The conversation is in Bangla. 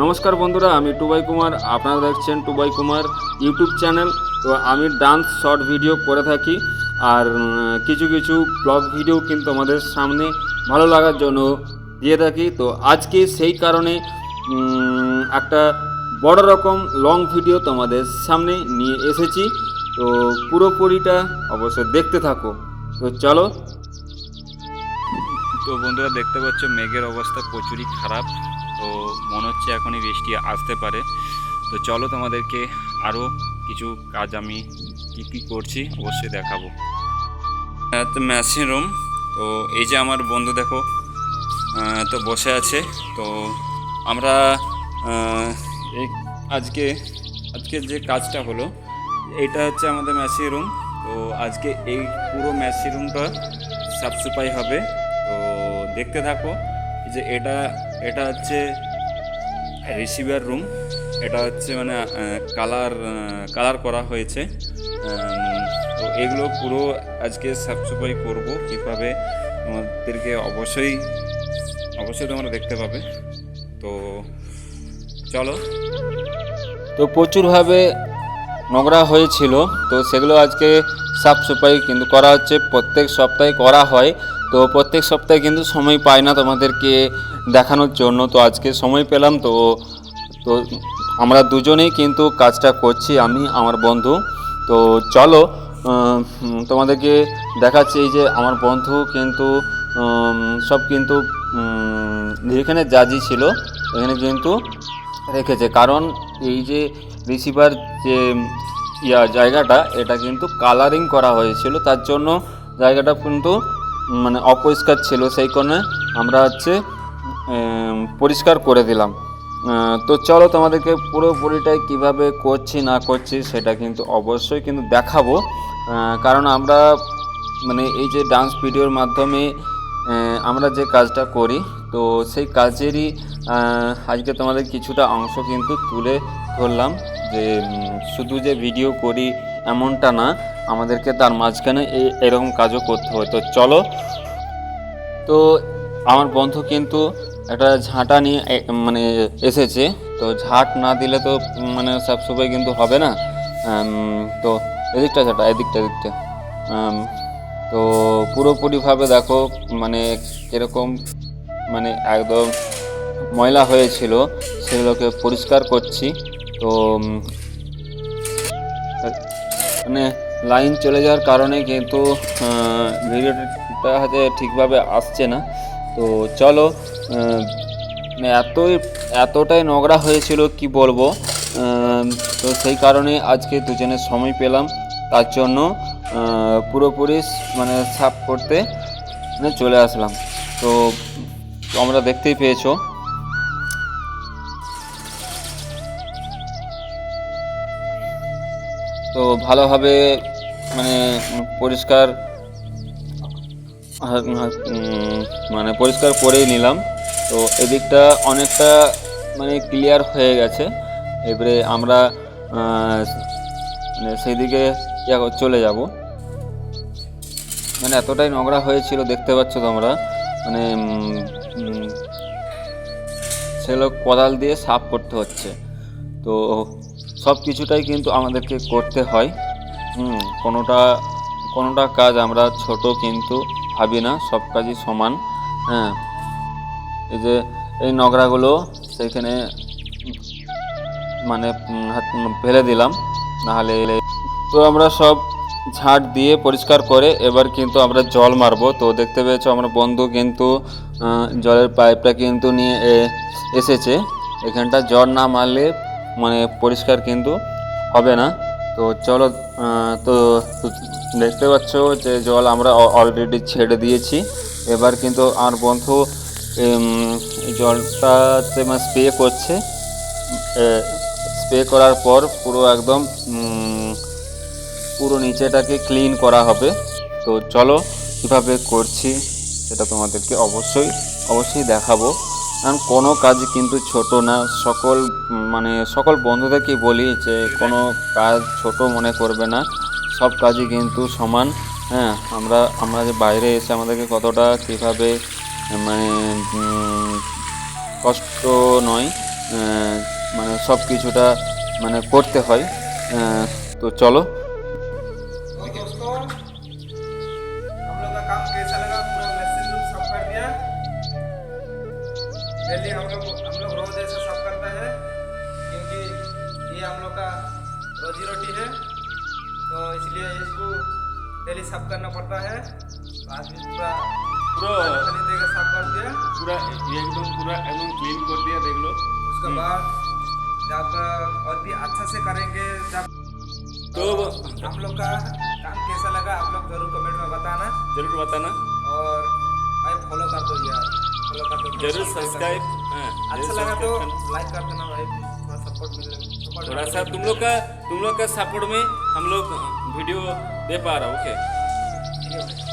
নমস্কার বন্ধুরা, আমি টুবাই কুমার। আপনারা দেখছেন টুবাই কুমার ইউটিউব চ্যানেল। তো আমি ডান্স শর্ট ভিডিও করে থাকি, আর কিছু কিছু ব্লগ ভিডিও কিন্তু আমাদের সামনে ভালো লাগার জন্য দিয়ে থাকি। তো আজকে সেই কারণে একটা বড় রকম লং ভিডিও তোমাদের সামনে নিয়ে এসেছি। তো পুরোপুরিটা অবশ্যই দেখতে থাকো। তো চলো। তো বন্ধুরা, দেখতে পাচ্ছ মেঘের অবস্থা প্রচুরই খারাপ। তো মনে হচ্ছে এখনই বৃষ্টি আসতে পারে। তো চলো, তোমাদেরকে আরও কিছু কাজ আমি কী করছি অবশ্যই দেখাবো। তো মেশিন রুম। তো এই যে আমার বন্ধু দেখো, তো বসে আছে। তো আমরা এই আজকে আজকে যে কাজটা হলো, এটা হচ্ছে আমাদের মেশিন রুম। তো আজকে এই পুরো মেশিন রুমটা সাফ সাফাই হবে। তো দেখতে থাকো যে এটা এটা হচ্ছে রিসিভার রুম। এটা হচ্ছে মানে কালার করা হয়েছে। তো এগুলো পুরো আজকে সাফ সাফাই করবো কীভাবে, তোমাদেরকে অবশ্যই তোমরা দেখতে পাবে। তো চলো। তো প্রচুরভাবে নোংরা হয়েছিল, তো সেগুলো আজকে সাফ সাফাই কিন্তু করা হচ্ছে। প্রত্যেক সপ্তাহে করা হয়, তো প্রত্যেক সপ্তাহে কিন্তু সময় পাই না তোমাদেরকে দেখানোর জন্য। তো আজকে সময় পেলাম। তো তো আমরা দুজনেই কিন্তু কাজটা করছি, আমি আমার বন্ধু। তো চলো তোমাদেরকে দেখাচ্ছি। এই যে আমার বন্ধু কিন্তু সব কিন্তু যেখানে জাজি ছিল এখানে কিন্তু রেখেছে, কারণ এই যে রিসিভার যে জায়গাটা, এটা কিন্তু কালারিং করা হয়েছিল, তার জন্য জায়গাটা কিন্তু মানে অপরিষ্কার ছিল। সেই কারণে আমরা হচ্ছে পরিষ্কার করে দিলাম। তো চলো, তোমাদেরকে পুরোপুরিটাই কিভাবে করছি না করছি সেটা কিন্তু অবশ্যই কিন্তু দেখাবো। কারণ আমরা মানে এই যে ডান্স ভিডিওর মাধ্যমে আমরা যে কাজটা করি, তো সেই কাজেরই আজকে তোমাদের কিছুটা অংশ কিন্তু তুলে ধরলাম। যে শুধু যে ভিডিও করি এমনটা না, আমাদেরকে তার মাঝখানে এরকম কাজও করতে হয়। তো চলো। তো আমার বন্ধু কিন্তু একটা ঝাঁটা নিয়ে মানে এসেছে। তো ঝাঁট না দিলে তো মানে সাফসাফাই কিন্তু হবে না। তো এদিকটা ঝাঁটা, এদিকটা তো পুরোপুরিভাবে দেখো মানে কীরকম মানে একদম ময়লা হয়েছিল, সেগুলোকে পরিষ্কার করছি। তো মানে লাইন চলে যাওয়ার কারণে কিন্তু ভিডিওটা হয়তো ঠিকভাবে আসছে না। তো চলো, মানে এতটাই নোংরা হয়েছিল কি বলবো। তো সেই কারণে আজকে দুজনের সময় পেলাম, তার জন্য পুরোপুরি মানে সাফ করতে মানে চলে আসলাম। তো আমরা দেখতেই পেয়েছো। তো ভালোভাবে মানে পরিষ্কার মানে পরিষ্কার করেই নিলাম। তো এদিকটা অনেকটা মানে ক্লিয়ার হয়ে গেছে। এবারে আমরা মানে সেই দিকে চলে যাব। মানে এতটাই নোংরা হয়েছিল, দেখতে পাচ্ছ তোমরা, মানে সেগুলো কোদাল দিয়ে সাফ করতে হচ্ছে। তো সব কিছুটাই কিন্তু আমাদেরকে করতে হয়। কোনোটা কাজ আমরা ছোট কিন্তু ভাবি না, সব কাজই সমান। হ্যাঁ, এই যে এই নোংরাগুলো সেখানে মানে ফেলে দিলাম, নাহলে। তো আমরা সব ঝাঁট দিয়ে পরিষ্কার করে এবার কিন্তু আমরা জল মারবো। তো দেখতে পেয়েছো আমার বন্ধু কিন্তু জলের পাইপটা কিন্তু নিয়ে এসেছে। এখানটা জল না মারলে মানে পরিষ্কার কিন্তু হবে না। তো চলো, তো দেখতে পাচ্ছ যে জল আমরা অলরেডি ছেড়ে দিয়েছি। এবার কিন্তু আমার বন্ধু জলটাতে স্প্রে করছে। স্প্রে করার পর পুরো একদম পুরো নিচেটাকে ক্লিন করা হবে। তো চলো কীভাবে করছি সেটা তোমাদেরকে অবশ্যই দেখাবো। কারণ কোনো কাজ কিন্তু ছোট না। সকল বন্ধুদেরকেই বলি যে কোনো কাজ ছোট মনে করবে না, সব কাজই কিন্তু সমান। হ্যাঁ, আমরা যে বাইরে এসে আমাদেরকে কতটা কীভাবে মানে কষ্ট নয়, মানে সব কিছুটা মানে করতে হয়। তো চলো। तो दोस्तों हम लोग का काम कैसा लगा, पूरा मशीन रूम साफ कर दिया। डेली हम लोग रोज ऐसा साफ करता है क्योंकि ये हम लोग का रोजी रोटी है, तो इसलिए इसको डेली साफ करना पड़ता है। तो आज भी पूरा पूरा पानी देकर साफ कर दिया। पूरा एकदम क्लीन कर दिया, देख लो। उसके बाद जब और भी अच्छा से करेंगे, जब तो हम लोग का काम कैसा लगा आप लोग जरूर कमेंट में बताना, जरूर बताना, और भाई फॉलो कर दो यार, फॉलो कर दो, जरूर सब्सक्राइब। अच्छा लगा तो लाइक कर देना भाई, थोड़ा सपोर्ट मिले, थोड़ा सा तुम लोग का सपोर्ट में हम लोग वीडियो दे पा रहा हूँ। ओके। ठीक है भाई।